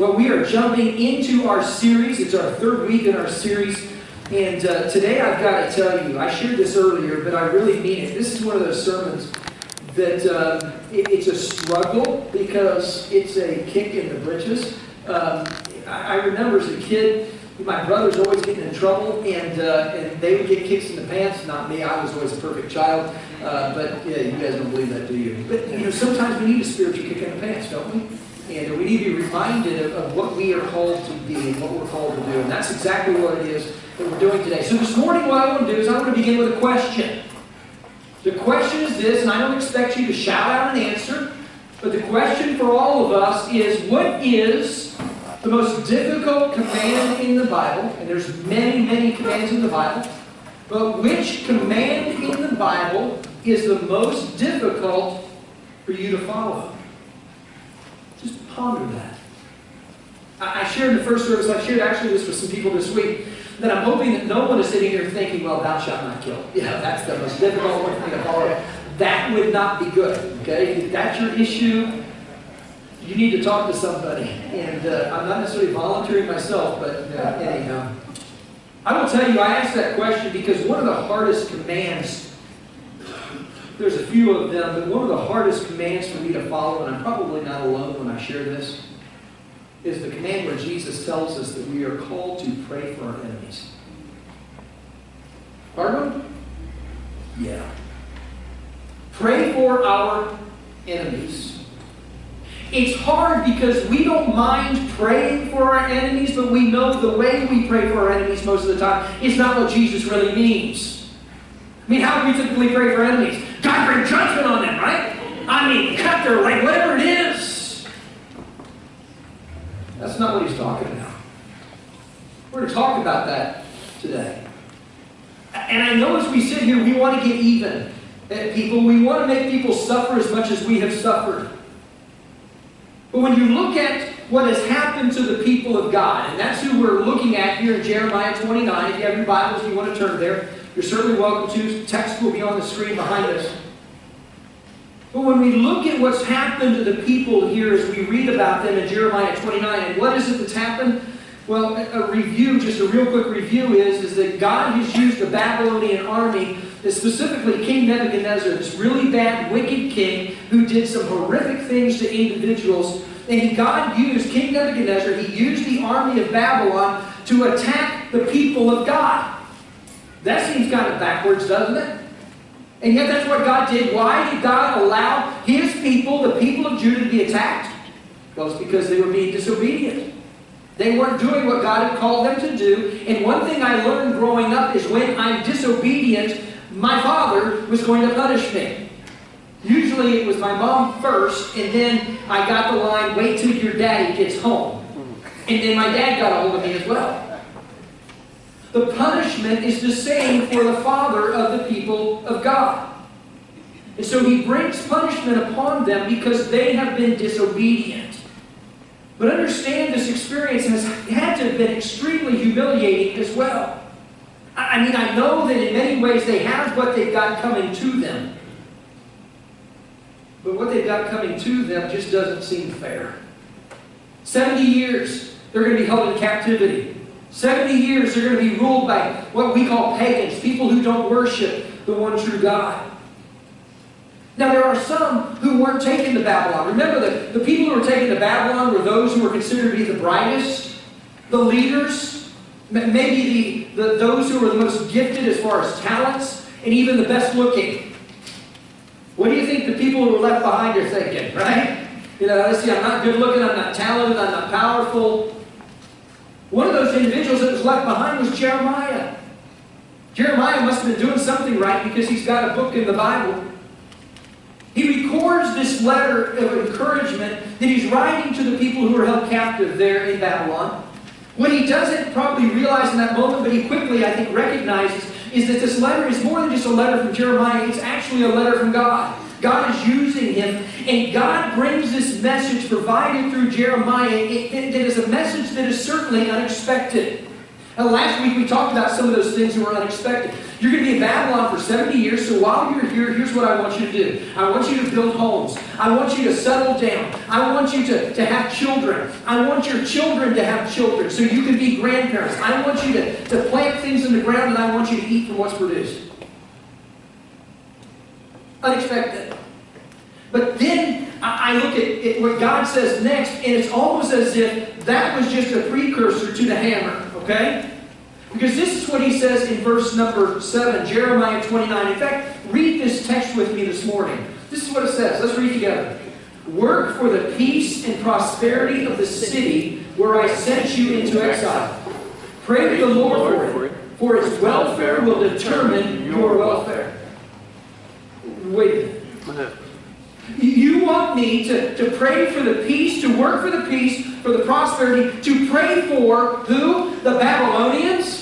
Well, we are jumping into our series. It's our third week in our series. And today I've got to tell you, I shared this earlier, but I really mean it. This is one of those sermons that it's a struggle because it's a kick in the britches. I remember as a kid, my brothers always getting in trouble, and they would get kicks in the pants. Not me. I was always a perfect child. But yeah, you guys don't believe that, do you? But sometimes we need a spiritual kick in the pants, don't we? And we need to be reminded of what we are called to be and what we're called to do. And that's exactly what it is that we're doing today. So this morning, what I want to do is I want to begin with a question. The question is this, and I don't expect you to shout out an answer, but the question for all of us is, what is the most difficult command in the Bible? And there's many, many commands in the Bible. But which command in the Bible is the most difficult for you to follow? Just ponder that. I shared in the first service, I shared actually this with some people this week, that I'm hoping that no one is sitting here thinking, well, thou shalt not kill. Yeah, that's the most difficult one for me to follow. That would not be good, okay? If that's your issue, you need to talk to somebody. And I'm not necessarily volunteering myself, but anyhow. I will tell you, I asked that question because one of the hardest commands, there's a few of them, but one of the hardest commands for me to follow, and I'm probably not alone when I share this, is the command where Jesus tells us that we are called to pray for our enemies. Hard one? Yeah. Pray for our enemies. It's hard because we don't mind praying for our enemies, but we know the way we pray for our enemies most of the time is not what Jesus really means. I mean, how do we typically pray for enemies? God, bring judgment on them, right? I mean, cut their leg, whatever it is. That's not what he's talking about. We're going to talk about that today. And I know as we sit here, we want to get even at people. We want to make people suffer as much as we have suffered. But when you look at what has happened to the people of God, and that's who we're looking at here in Jeremiah 29. If you have your Bibles and you want to turn there, you're certainly welcome to. Text will be on the screen behind us. But when we look at what's happened to the people here as we read about them in Jeremiah 29, and what is it that's happened? Well, a review, just a real quick review is that God has used the Babylonian army, specifically King Nebuchadnezzar, this really bad, wicked king who did some horrific things to individuals. And God used, King Nebuchadnezzar, he used the army of Babylon to attack the people of God. That seems kind of backwards, doesn't it? And yet that's what God did. Why did God allow His people, the people of Judah, to be attacked? Well, it's because they were being disobedient. They weren't doing what God had called them to do. And one thing I learned growing up is when I'm disobedient, my father was going to punish me. Usually it was my mom first, and then I got the line, wait till your daddy gets home. And then my dad got a hold of me as well. The punishment is the same for the father of the people of God. And so he brings punishment upon them because they have been disobedient. But understand this experience has had to have been extremely humiliating as well. I mean, I know that in many ways they have what they've got coming to them. But what they've got coming to them just doesn't seem fair. 70 years, they're going to be held in captivity. 70 years, they're going to be ruled by what we call pagans, people who don't worship the one true God. Now, there are some who weren't taken to Babylon. Remember, the people who were taken to Babylon were those who were considered to be the brightest, the leaders, maybe those who were the most gifted as far as talents, and even the best looking. What do you think the people who were left behind are thinking, right? Let's see, I'm not good looking, I'm not talented, I'm not powerful. One of those individuals that was left behind was Jeremiah. Jeremiah must have been doing something right because he's got a book in the Bible. He records this letter of encouragement that he's writing to the people who are held captive there in Babylon. What he doesn't probably realize in that moment, but he quickly, I think, recognizes, is that this letter is more than just a letter from Jeremiah. It's actually a letter from God. God is using him, and God brings this message provided through Jeremiah. It is a message that is certainly unexpected. Last week we talked about some of those things that were unexpected. You're going to be in Babylon for 70 years, so while you're here, here's what I want you to do. I want you to build homes. I want you to settle down. I want you to have children. I want your children to have children so you can be grandparents. I want you to plant things in the ground, and I want you to eat from what's produced. Unexpected. But then I look at what God says next, and it's almost as if that was just a precursor to the hammer, okay? Because this is what he says in verse number 7, Jeremiah 29. In fact, read this text with me this morning. This is what it says. Let's read together. Work for the peace and prosperity of the city where I sent you into exile. Pray to the Lord for its welfare will determine your welfare. Wait a minute. You want me to pray for the peace, to work for the peace, for the prosperity, to pray for who? The Babylonians?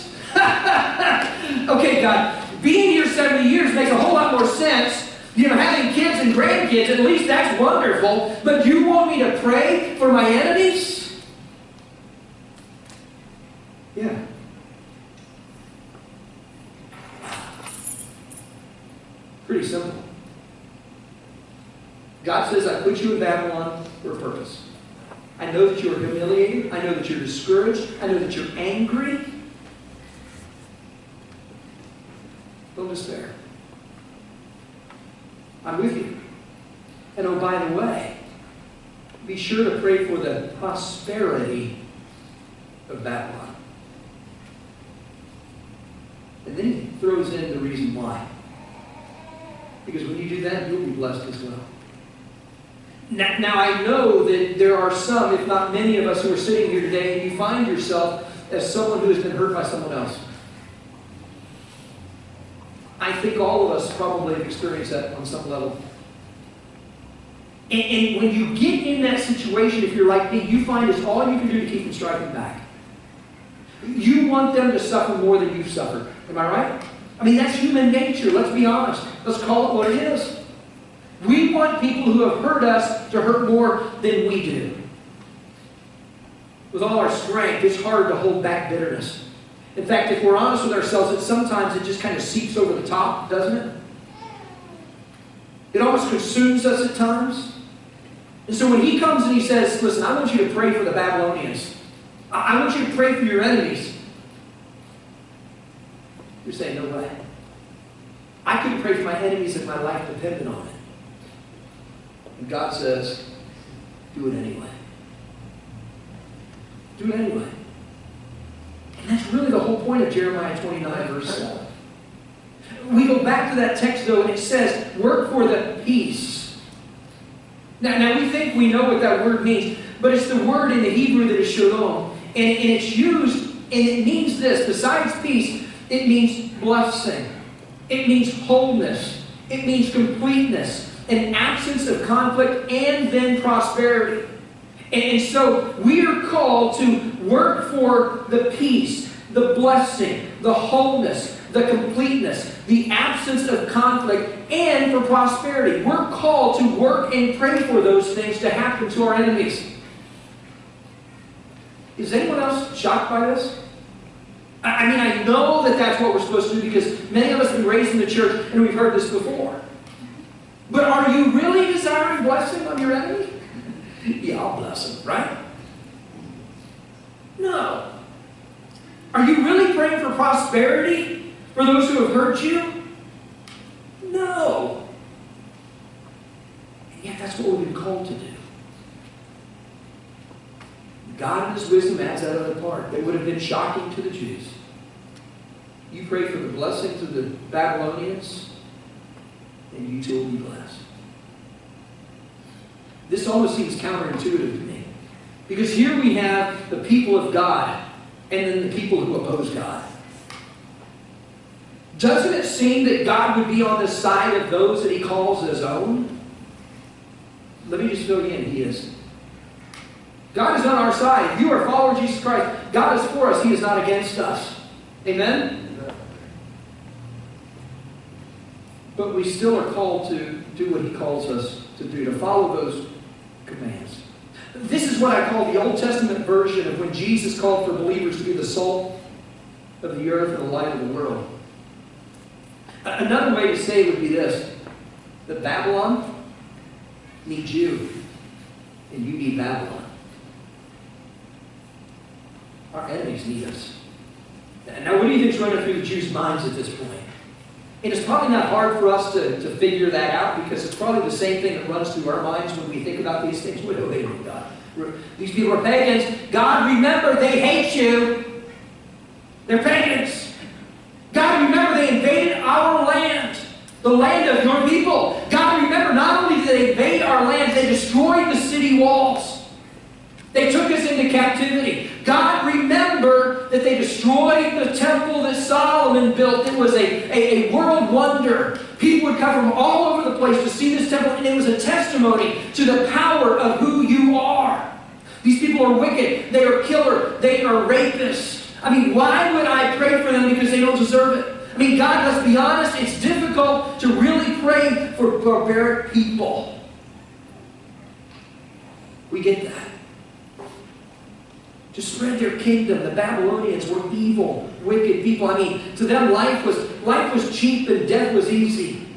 Okay, God, being here 70 years makes a whole lot more sense. You know, having kids and grandkids, at least that's wonderful. But you want me to pray for my enemies? Yeah. Pretty simple. God says, I put you in Babylon for a purpose. I know that you are humiliated. I know that you're discouraged. I know that you're angry. Don't despair. I'm with you. And oh, by the way, be sure to pray for the prosperity of Babylon. And then he throws in the reason why. Because when you do that, you'll be blessed as well. Now, I know that there are some, if not many of us who are sitting here today, and you find yourself as someone who has been hurt by someone else. I think all of us probably have experienced that on some level. And when you get in that situation, if you're like me, you find it's all you can do to keep them striking back. You want them to suffer more than you've suffered. Am I right? I mean, that's human nature. Let's be honest. Let's call it what it is. We want people who have hurt us to hurt more than we do. With all our strength, it's hard to hold back bitterness. In fact, if we're honest with ourselves, sometimes it just kind of seeps over the top, doesn't it? It almost consumes us at times. And so when he comes and he says, listen, I want you to pray for the Babylonians. I want you to pray for your enemies. You're saying, no way. I couldn't pray for my enemies if my life depended on it. And God says, do it anyway. Do it anyway. And that's really the whole point of Jeremiah 29, verse 7. We go back to that text, though, and it says, work for the peace. Now we think we know what that word means, but it's the word in the Hebrew that is shalom. And it's used, and it means this. Besides peace, it means blessing. It means wholeness. It means completeness. An absence of conflict, and then prosperity. And so we are called to work for the peace, the blessing, the wholeness, the completeness, the absence of conflict, and for prosperity. We're called to work and pray for those things to happen to our enemies. Is anyone else shocked by this? I mean, I know that that's what we're supposed to do because many of us have been raised in the church and we've heard this before. But are you really desiring blessing on your enemy? Yeah, I'll bless him, right? No. Are you really praying for prosperity for those who have hurt you? No. And yet that's what we've been called to do. God in His wisdom adds that other part. It would have been shocking to the Jews. You pray for the blessings of the Babylonians, and you too will be blessed. This almost seems counterintuitive to me. Because here we have the people of God, and then the people who oppose God. Doesn't it seem that God would be on the side of those that He calls His own? Let me just fill you in. He is. God is on our side. If you are a follower of Jesus Christ, God is for us. He is not against us. Amen? But we still are called to do what He calls us to do, to follow those commands. This is what I call the Old Testament version of when Jesus called for believers to be the salt of the earth and the light of the world. Another way to say it would be this, that Babylon needs you, and you need Babylon. Our enemies need us. Now, what do you think is running through the Jews' minds at this point? And it's probably not hard for us to figure that out, because it's probably the same thing that runs through our minds when we think about these things. What do they do, God? These people are pagans. God, remember, they hate you. They're pagans. God, remember, they invaded our land, the land of your people. God, remember, not only did they invade our land, they destroyed the city walls. They took us into captivity. God, remember that they destroyed the temple that Solomon built. It was a world wonder. People would come from all over the place to see this temple, and it was a testimony to the power of who you are. These people are wicked. They are killer. They are rapists. I mean, why would I pray for them? Because they don't deserve it. I mean, God, let's be honest, it's difficult to really pray for barbaric people. We get that. To spread their kingdom. The Babylonians were evil, wicked people. I mean, to them life was cheap and death was easy.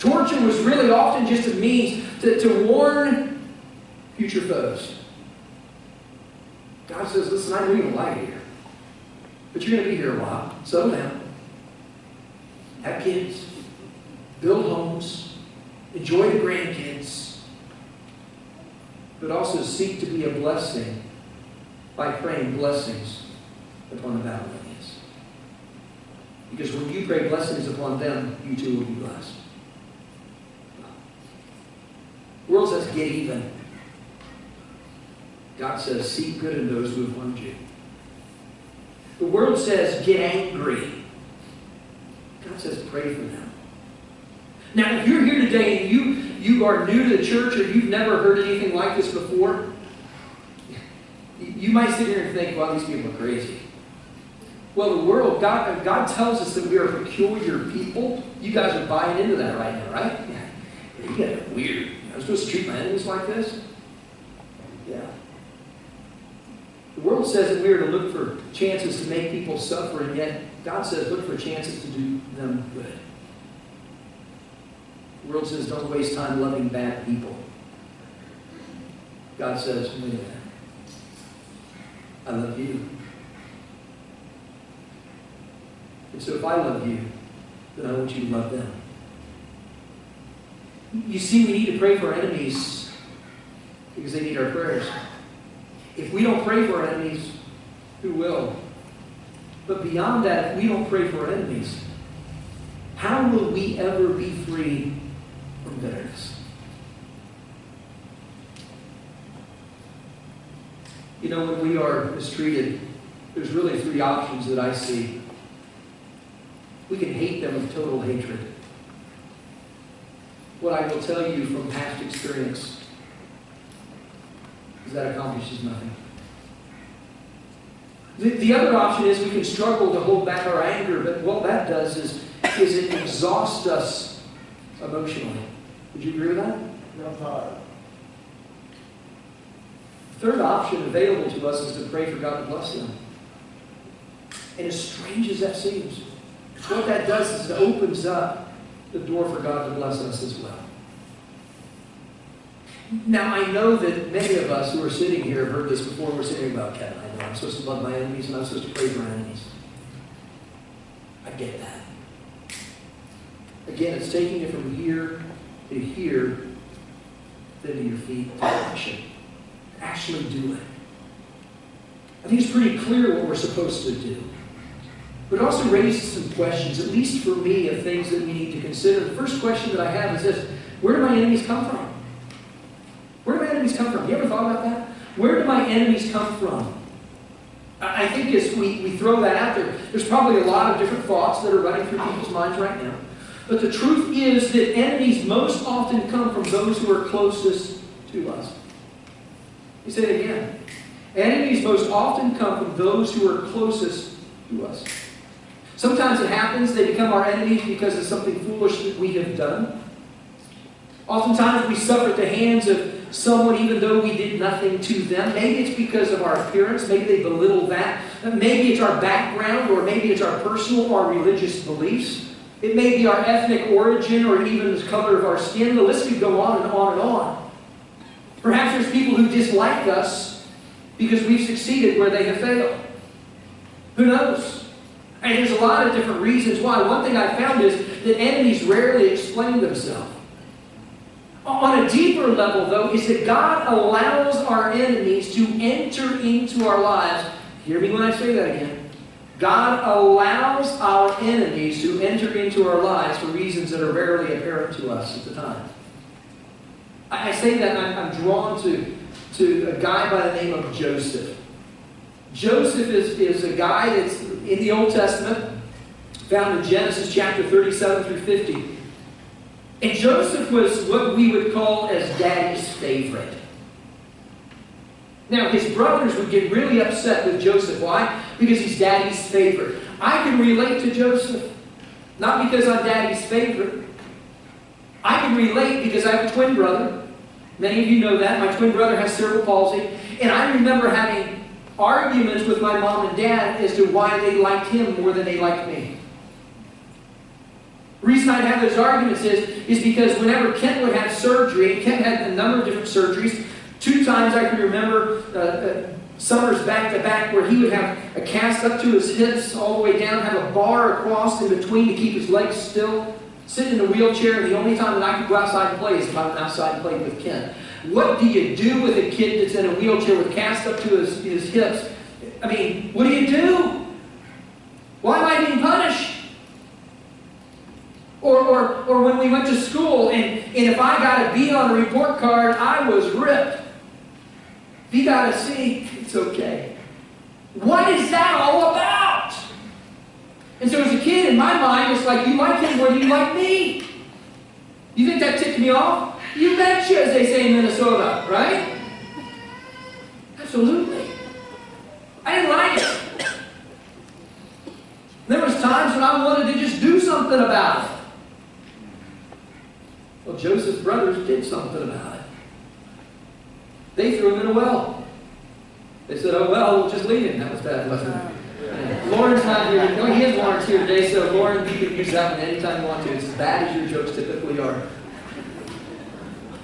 Torture was really often just a means to warn future foes. God says, listen, I know you don't like it here, but you're going to be here a while. Settle down. Have kids. Build homes. Enjoy the grandkids. But also seek to be a blessing by praying blessings upon the Babylonians. Because when you pray blessings upon them, you too will be blessed. The world says, get even. God says, seek good in those who have harmed you. The world says, get angry. God says, pray for them. Now, if you're here today and you are new to the church or you've never heard anything like this before, you might sit here and think, well, these people are crazy. Well, the world, God tells us that we are a peculiar people. You guys are buying into that right now, right? Yeah. You guys are weird. I'm supposed to treat my enemies like this? Yeah. The world says that we are to look for chances to make people suffer, and yet God says look for chances to do them good. The world says don't waste time loving bad people. God says, wait a minute. I love you. And so if I love you, then I want you to love them. You see, we need to pray for our enemies because they need our prayers. If we don't pray for our enemies, who will? But beyond that, if we don't pray for our enemies, how will we ever be free from bitterness? You know, when we are mistreated, there's really three options that I see. We can hate them with total hatred. What I will tell you from past experience is that accomplishes nothing. The other option is we can struggle to hold back our anger, but what that does is it exhausts us emotionally. Would you agree with that? No. The third option available to us is to pray for God to bless them. And as strange as that seems, what that does is it opens up the door for God to bless us as well. Now, I know that many of us who are sitting here have heard this before. We're sitting about, Kevin, I know I'm supposed to love my enemies and I'm supposed to pray for my enemies. I get that. Again, it's taking it from here to here, then to your feet, to action. Actually do it. I think it's pretty clear what we're supposed to do. But it also raises some questions, at least for me, of things that we need to consider. The first question that I have is this: where do my enemies come from? Where do my enemies come from? You ever thought about that? Where do my enemies come from? I think as we throw that out there, there's probably a lot of different thoughts that are running through people's minds right now. But the truth is that enemies most often come from those who are closest to us. You say it again. Enemies most often come from those who are closest to us. Sometimes it happens they become our enemies because of something foolish that we have done. Oftentimes we suffer at the hands of someone even though we did nothing to them. Maybe it's because of our appearance. Maybe they belittle that. Maybe it's our background, or maybe it's our personal or religious beliefs. It may be our ethnic origin or even the color of our skin. The list could go on and on and on. Perhaps there's people who dislike us because we've succeeded where they have failed. Who knows? And there's a lot of different reasons why. One thing I found is that enemies rarely explain themselves. On a deeper level, though, is that God allows our enemies to enter into our lives. Hear me when I say that again. God allows our enemies to enter into our lives for reasons that are rarely apparent to us at the time. I say that I'm drawn to a guy by the name of Joseph. Joseph is a guy that's in the Old Testament, found in Genesis chapter 37 through 50. And Joseph was what we would call as daddy's favorite. Now, his brothers would get really upset with Joseph. Why? Because he's daddy's favorite. I can relate to Joseph. Not because I'm daddy's favorite. I can relate because I have a twin brother. Many of you know that. My twin brother has cerebral palsy. And I remember having arguments with my mom and dad as to why they liked him more than they liked me. The reason I'd have those arguments is because whenever Kent would have surgery, and Kent had a number of different surgeries, 2 times I can remember summers back to back where he would have a cast up to his hips all the way down, have a bar across in between to keep his legs still, sit in a wheelchair, and the only time that I could go outside and play is if I went outside and played with Kent. What do you do with a kid that's in a wheelchair with cast up to his hips? I mean, what do you do? Why am I being punished? Or when we went to school, and if I got a B on a report card, I was ripped. If you got a C, it's okay. What is that all about? And so as a kid, in my mind, it's like, you like him more than you like me. You think that ticked me off? You betcha, as they say in Minnesota, right? Absolutely. I didn't like it. There was times when I wanted to just do something about it. Well, Joseph's brothers did something about it. They threw him in a well. They said, oh, well, we'll just leave him. That was bad, wasn't it? Lauren's not here. No, he is Lawrence here today, so Lauren, you can use that one anytime you want to. It's as bad as your jokes typically are.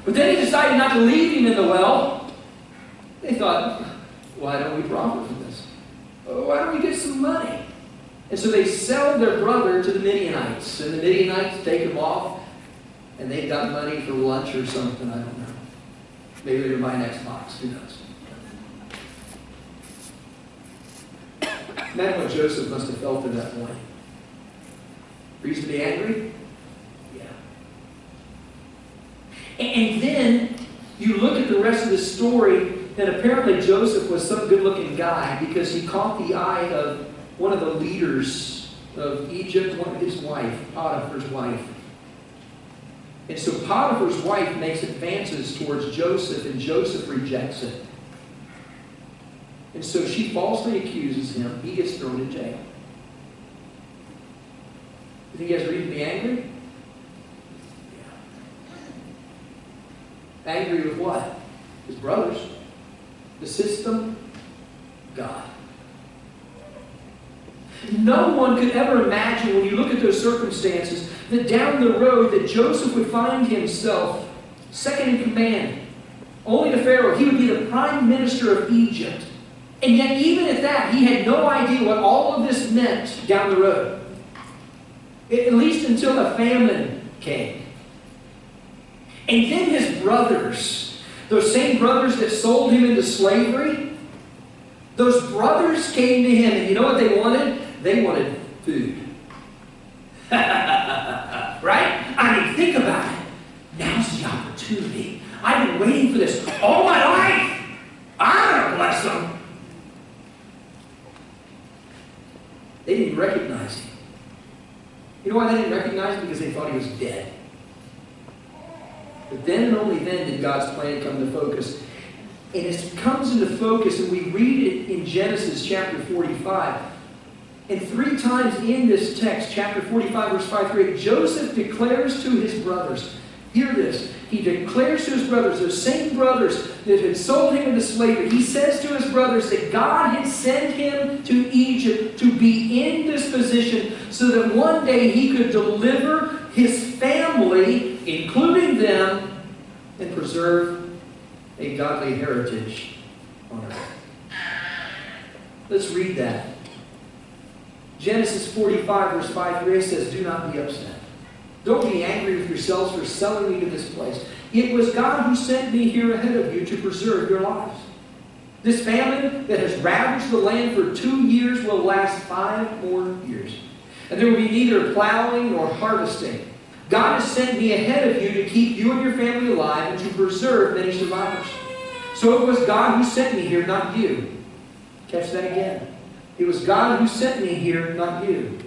But then he decided not to leave him in the well. They thought, why don't we profit from this? Why don't we get some money? And so they sell their brother to the Midianites. And the Midianites take him off, and they've got money for lunch or something, I don't know. Maybe they're buying Xbox, who knows? Imagine what Joseph must have felt at that point. Reason to be angry? Yeah. And then you look at the rest of the story, and apparently Joseph was some good-looking guy because he caught the eye of one of the leaders of Egypt, his wife, Potiphar's wife. And so Potiphar's wife makes advances towards Joseph, and Joseph rejects it. And so she falsely accuses him. He gets thrown in jail. You think he has reason to be angry? Yeah. Angry with what? His brothers. The system. God. No one could ever imagine, when you look at those circumstances, that down the road that Joseph would find himself second in command, only to Pharaoh. He would be the prime minister of Egypt. And yet, even at that, he had no idea what all of this meant down the road. At least until a famine came. And then his brothers, those same brothers that sold him into slavery, those brothers came to him, and you know what they wanted? They wanted food. Right? I mean, think about it. Now's the opportunity. I've been waiting for this all my life. I'm going to bless them. They didn't recognize him. You know why they didn't recognize him? Because they thought he was dead. But then and only then did God's plan come to focus. And it comes into focus, and we read it in Genesis chapter 45. And 3 times in this text, chapter 45, verse 5 through 8, Joseph declares to his brothers, hear this, he declares to his brothers, those same brothers that had sold him into slavery, he says to his brothers that God had sent him to Egypt to be in this position so that one day he could deliver his family, including them, and preserve a godly heritage on earth. Let's read that. Genesis 45, verse 5 through 8 says, "Do not be upset. Don't be angry with yourselves for selling me to this place. It was God who sent me here ahead of you to preserve your lives. This famine that has ravaged the land for 2 years will last 5 more years. And there will be neither plowing nor harvesting. God has sent me ahead of you to keep you and your family alive and to preserve many survivors. So it was God who sent me here, not you." Catch that again. It was God who sent me here, not you.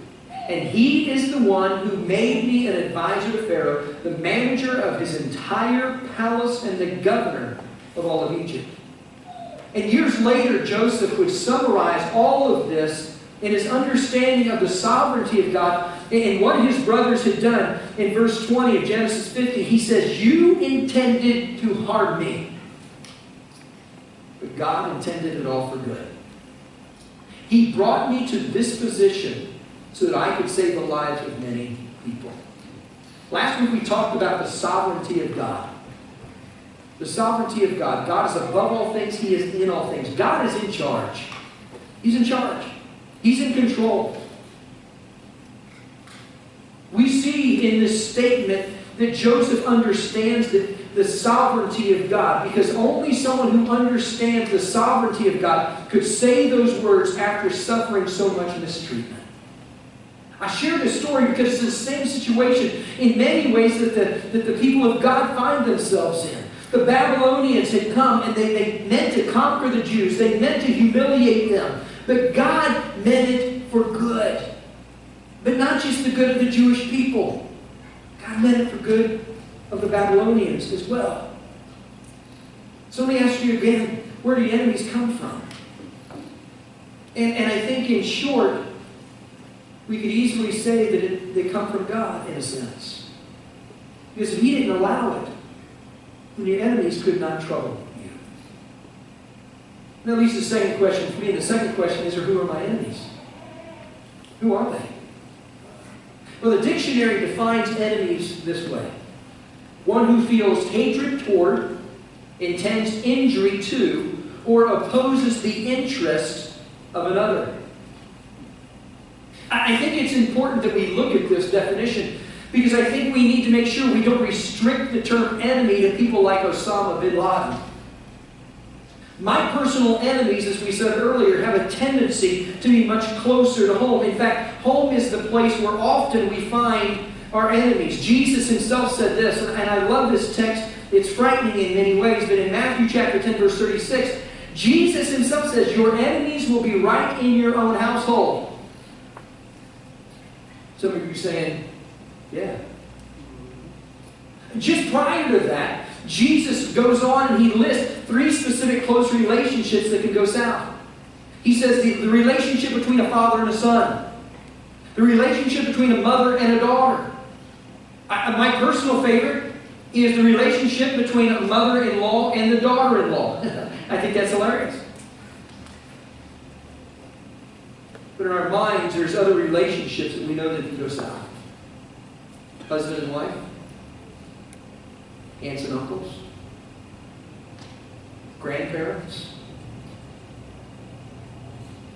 "And He is the one who made me an advisor to Pharaoh, the manager of his entire palace and the governor of all of Egypt." And years later, Joseph would summarize all of this in his understanding of the sovereignty of God and what his brothers had done. In verse 20 of Genesis 50, he says, "You intended to harm me, but God intended it all for good. He brought me to this position so that I could save the lives of many people." Last week we talked about the sovereignty of God. The sovereignty of God. God is above all things. He is in all things. God is in charge. He's in charge. He's in control. We see in this statement that Joseph understands the sovereignty of God, because only someone who understands the sovereignty of God could say those words after suffering so much mistreatment. I share this story because it's the same situation in many ways that the people of God find themselves in. The Babylonians had come and they meant to conquer the Jews. They meant to humiliate them. But God meant it for good. But not just the good of the Jewish people. God meant it for good of the Babylonians as well. So let me ask you again, where do the enemies come from? And I think in short, we could easily say that they come from God in a sense. Because if He didn't allow it, then your enemies could not trouble you. That leads to the second question for me. And the second question is, who are my enemies? Who are they? Well, the dictionary defines enemies this way: one who feels hatred toward, intends injury to, or opposes the interest of another. I think it's important that we look at this definition, because I think we need to make sure we don't restrict the term enemy to people like Osama bin Laden. My personal enemies, as we said earlier, have a tendency to be much closer to home. In fact, home is the place where often we find our enemies. Jesus Himself said this, and I love this text. It's frightening in many ways, but in Matthew chapter 10, verse 36, Jesus Himself says, "Your enemies will be right in your own household." Some of you are saying, yeah. Just prior to that, Jesus goes on and He lists 3 specific close relationships that can go south. He says the relationship between a father and a son. The relationship between a mother and a daughter. My personal favorite is the relationship between a mother-in-law and the daughter-in-law. I think that's hilarious. But in our minds, there's other relationships that we know that can go south. Husband and wife, aunts and uncles, grandparents.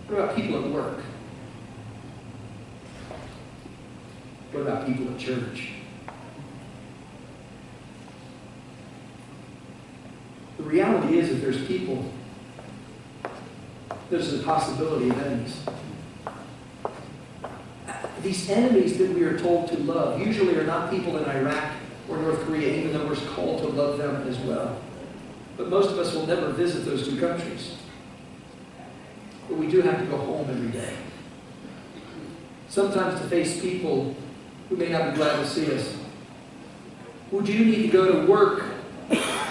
What about people at work? What about people at church? The reality is that there's people, there's the possibility of enemies. These enemies that we are told to love usually are not people in Iraq or North Korea, even though we're called to love them as well. But most of us will never visit those 2 countries. But we do have to go home every day. Sometimes to face people who may not be glad to see us. We do need to go to work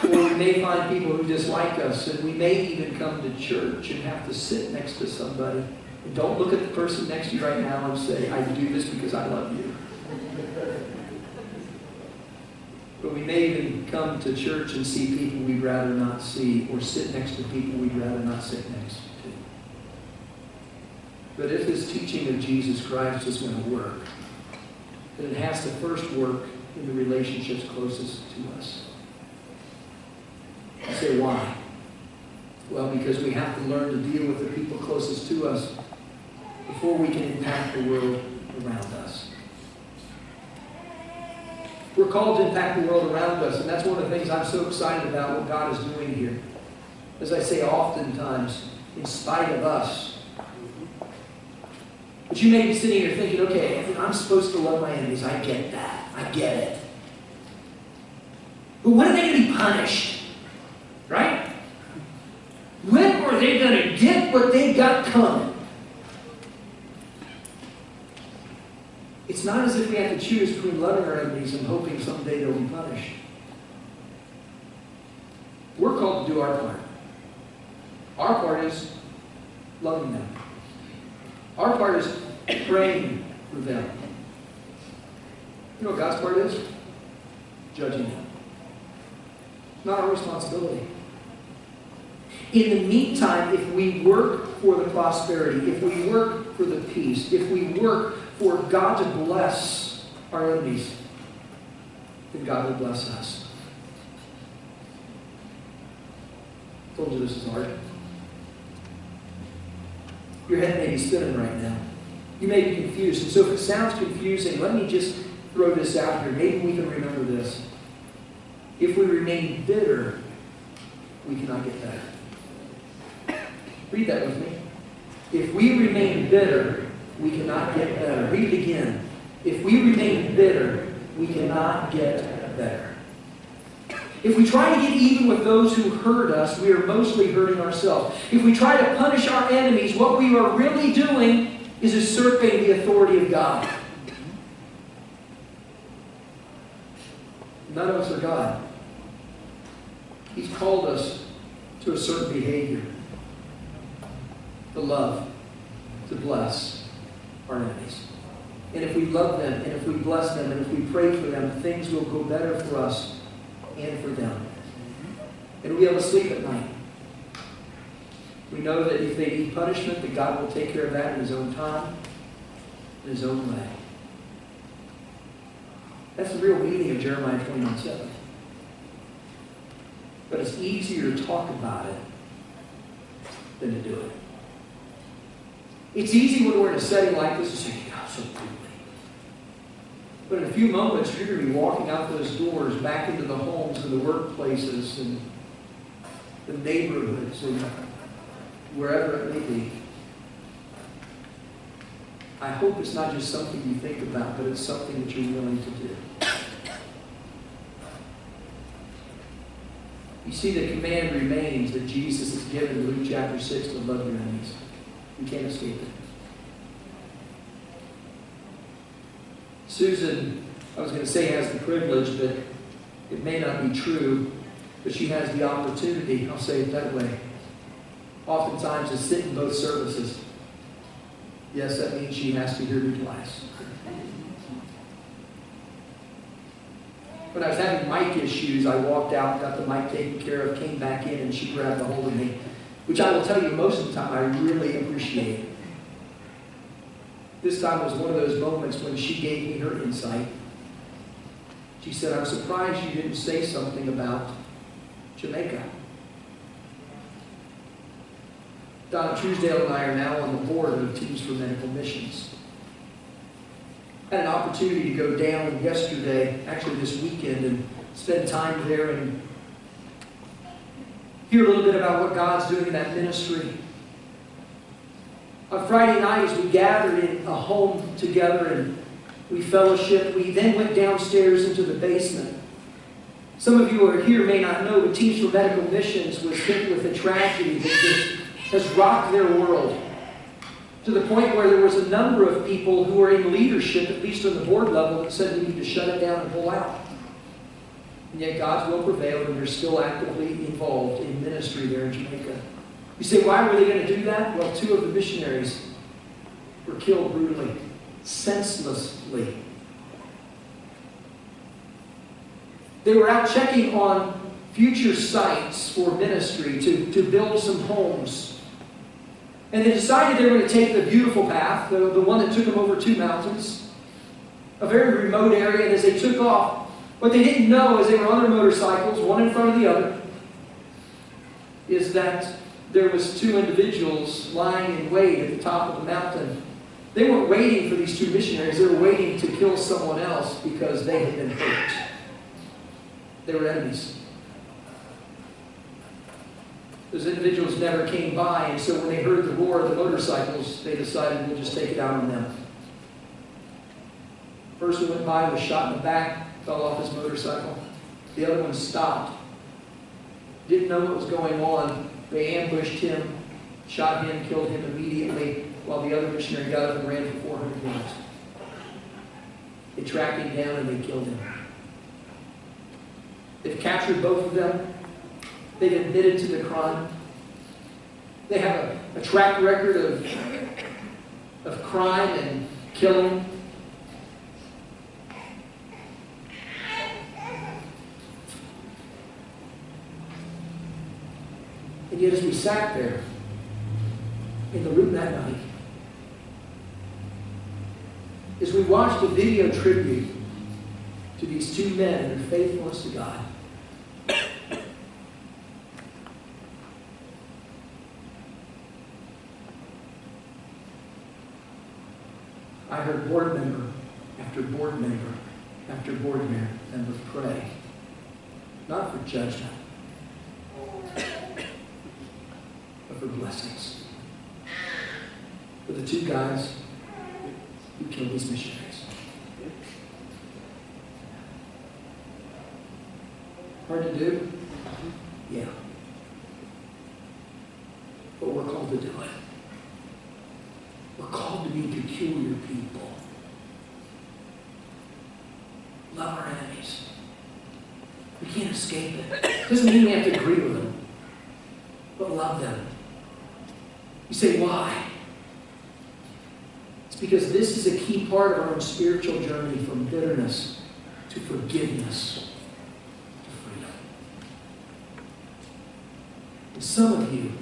where we may find people who dislike us, and we may even come to church and have to sit next to somebody. And don't look at the person next to you right now and say, "I do this because I love you." But we may even come to church and see people we'd rather not see, or sit next to people we'd rather not sit next to. But if this teaching of Jesus Christ is going to work, then it has to first work in the relationships closest to us. You say, why? Well, because we have to learn to deal with the people closest to us before we can impact the world around us. We're called to impact the world around us, and that's one of the things I'm so excited about what God is doing here. As I say oftentimes, in spite of us. But you may be sitting here thinking, okay, I'm supposed to love my enemies. I get that. I get it. But when are they going to be punished? Right? When are they going to get what they've got coming? It's not as if we have to choose between loving our enemies and hoping someday they'll be punished. We're called to do our part. Our part is loving them. Our part is praying for them. You know what God's part is? Judging them. It's not our responsibility. In the meantime, if we work for the prosperity, if we work for the peace, if we work for God to bless our enemies, then God will bless us. I told you this is hard. Your head may be spinning right now. You may be confused. And so if it sounds confusing, let me just throw this out here. Maybe we can remember this. If we remain bitter, we cannot get better. Read that with me. If we remain bitter, we cannot get better. Read it again. If we remain bitter, we cannot get better. If we try to get even with those who hurt us, we are mostly hurting ourselves. If we try to punish our enemies, what we are really doing is usurping the authority of God. None of us are God. He's called us to a certain behavior. To love, to bless our enemies. And if we love them, and if we bless them, and if we pray for them, things will go better for us and for them. And we'll be able to sleep at night. We know that if they need punishment, that God will take care of that in His own time, in His own way. That's the real meaning of Jeremiah 29:7. But it's easier to talk about it than to do it. It's easy when we're in a setting like this to say, God, so quickly. But in a few moments, you're going to be walking out those doors back into the homes and the workplaces and the neighborhoods and wherever it may be. I hope it's not just something you think about, but it's something that you're willing to do. You see, the command remains that Jesus has given in Luke chapter 6 to love your enemies. You can't escape it. Susan, I was going to say, has the privilege, but it may not be true, but she has the opportunity, I'll say it that way, oftentimes to sit in both services. Yes, that means she has to hear me twice. When I was having mic issues, I walked out, got the mic taken care of, came back in, and she grabbed a hold of me, which I will tell you most of the time I really appreciate. This time was one of those moments when she gave me her insight. She said, I'm surprised you didn't say something about Jamaica. Donna Truesdale and I are now on the board of Teams for Medical Missions. I had an opportunity to go down yesterday, actually this weekend, and spend time there and hear a little bit about what God's doing in that ministry. On Friday night, as we gathered in a home together and we fellowshiped, we then went downstairs into the basement. Some of you who are here may not know, but Teams for Medical Missions was hit with a tragedy that just has rocked their world, to the point where there was a number of people who were in leadership, at least on the board level, that said we need to shut it down and pull out. And yet God's will prevailed, and they're still actively involved in ministry there in Jamaica. You say, why were they going to do that? Well, 2 of the missionaries were killed brutally, senselessly. They were out checking on future sites for ministry to build some homes. And they decided they were going to take the beautiful path, the one that took them over 2 mountains, a very remote area. And as they took off, what they didn't know as they were on their motorcycles, one in front of the other, is that there was 2 individuals lying in wait at the top of the mountain. They weren't waiting for these 2 missionaries. They were waiting to kill someone else because they had been hurt. They were enemies. Those individuals never came by, and so when they heard the roar of the motorcycles, they decided we'll just take it out on them. First one went by, was shot in the back, fell off his motorcycle. The other one stopped. Didn't know what was going on. They ambushed him, shot him, killed him immediately, while the other missionary got up and ran for 400 yards. They tracked him down and they killed him. They've captured both of them. They've admitted to the crime. They have a track record of crime and killing. And yet as we sat there in the room that night, as we watched a video tribute to these 2 men and their faithfulness to God, I heard board member after board member after board member pray, not for judgment, but for blessings. For the 2 guys who killed these missionaries. Hard to do? Yeah. But we're called to do it. We're called to be peculiar people. Love our enemies. We can't escape it. Doesn't mean we have to agree with them, but love them. You say, why? It's because this is a key part of our own spiritual journey from bitterness to forgiveness to freedom. And some of you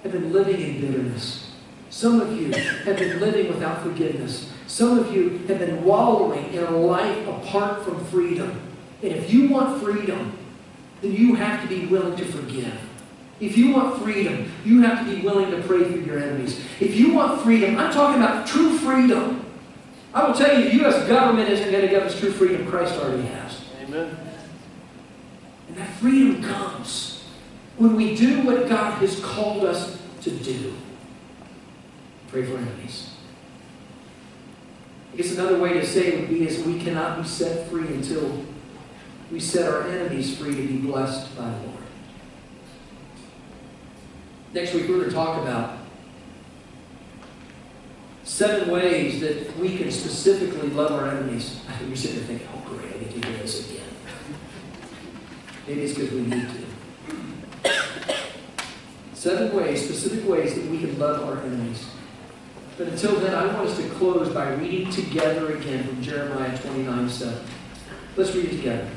have been living in bitterness. Some of you have been living without forgiveness. Some of you have been wallowing in a life apart from freedom. And if you want freedom, then you have to be willing to forgive. If you want freedom, you have to be willing to pray for your enemies. If you want freedom, I'm talking about true freedom. I will tell you, the U.S. government isn't going to give us true freedom. Christ already has. Amen. And that freedom comes when we do what God has called us to do. Pray for enemies. I guess another way to say it would be is we cannot be set free until we set our enemies free to be blessed by the Lord. Next week we're going to talk about 7 ways that we can specifically love our enemies. You're sitting there thinking, oh great, I get to hear this again. Maybe it's because we need to. 7 ways, specific ways that we can love our enemies. But until then, I want us to close by reading together again from Jeremiah 29:7. Let's read it together.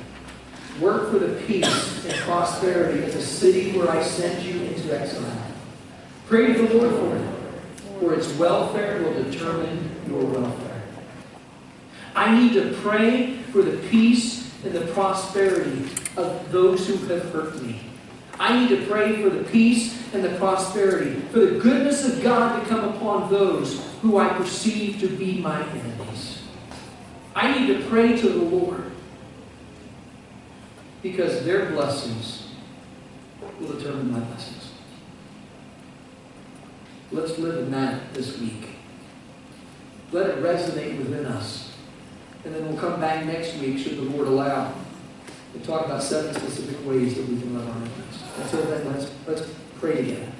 Work for the peace and prosperity of the city where I send you into exile. Pray to the Lord for it, for its welfare will determine your welfare. I need to pray for the peace and the prosperity of those who have hurt me. I need to pray for the peace and the prosperity, for the goodness of God to come upon those who I perceive to be my enemies. I need to pray to the Lord because their blessings will determine my blessings. Let's live in that this week. Let it resonate within us. And then we'll come back next week, should the Lord allow, and talk about 7 specific ways that we can love our enemies. Until then, let's pray together.